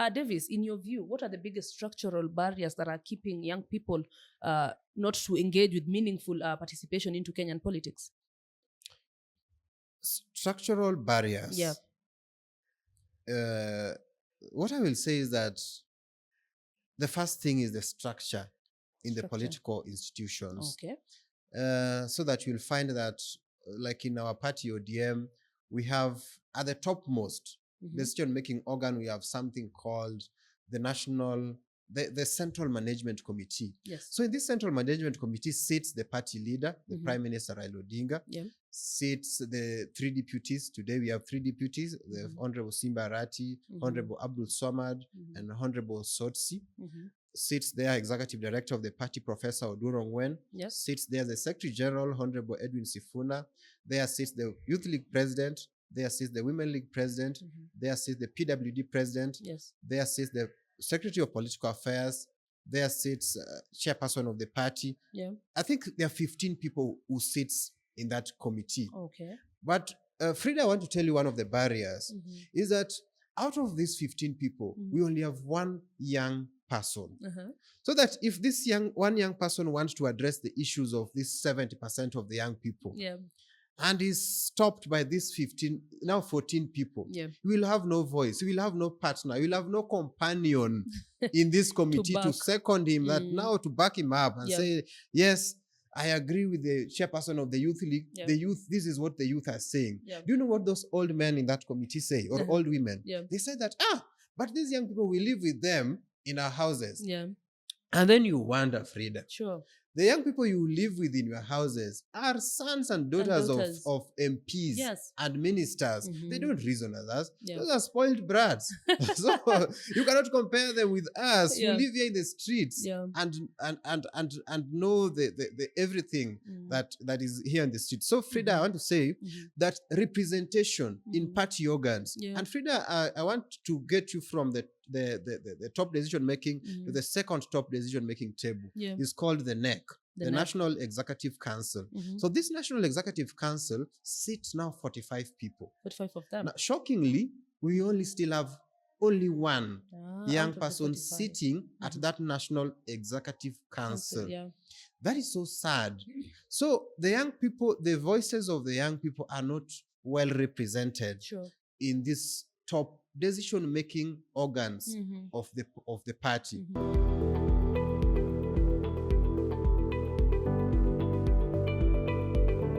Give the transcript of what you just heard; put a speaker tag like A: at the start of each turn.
A: Davis, in your view, what are the biggest structural barriers that are keeping young people not to engage with meaningful participation into Kenyan politics?
B: Structural barriers.
A: Yeah.
B: What I will say is that the first thing is the structure in the political institutions.
A: Okay.
B: So that you'll find that, like in our party ODM, we have at the topmost decision-making organ, we have something called the Central Management Committee.
A: Yes.
B: So in this Central Management Committee sits the party leader, the Prime Minister Raila Odinga, sits the 3 deputies. Today we have 3 deputies, the Honorable Simba Arati, Honorable Abdul Swamad, and Honorable Sotsi. Sits there, Executive Director of the party, Professor Oduro Ngwen.
A: Yes.
B: Sits there, the Secretary General, Honorable Edwin Sifuna. There sits the Youth League President. There sits the Women League President. There sits the PWD President.
A: Yes.
B: There sits the Secretary of Political Affairs. There sits Chairperson of the party.
A: Yeah.
B: I think there are 15 people who sits in that committee.
A: Okay.
B: But Frida, I want to tell you one of the barriers is that out of these 15 people, we only have one young person. So that if this one young person wants to address the issues of this 70% of the young people, and is stopped by these 14 people, you will have no voice, you will have no partner, you will have no companion in this committee to second him, that now to back him up and say, yes, I agree with the chairperson of the Youth League. The youth, this is what the youth are saying. Do you know what those old men in that committee say, or old women? They say that, but these young people, we live with them in our houses. And then you wonder, Frida.
A: Sure.
B: The young people you live with in your houses are sons and daughters of MPs and ministers. They don't reason as us. Those are spoiled brats. So you cannot compare them with us who live here in the streets and know the everything that is here in the streets. So Frida, I want to say that representation in party organs. And Frida, I want to get you from the top decision making to the second top decision making table. Is called the NEC, the National Executive Council. So this National Executive Council sits now 45 people.
A: 45 of them.
B: Now, shockingly, we only still have only one young person sitting at that National Executive Council. That is so sad. So the young people, the voices of the young people are not well represented in this top decision-making organs of the party.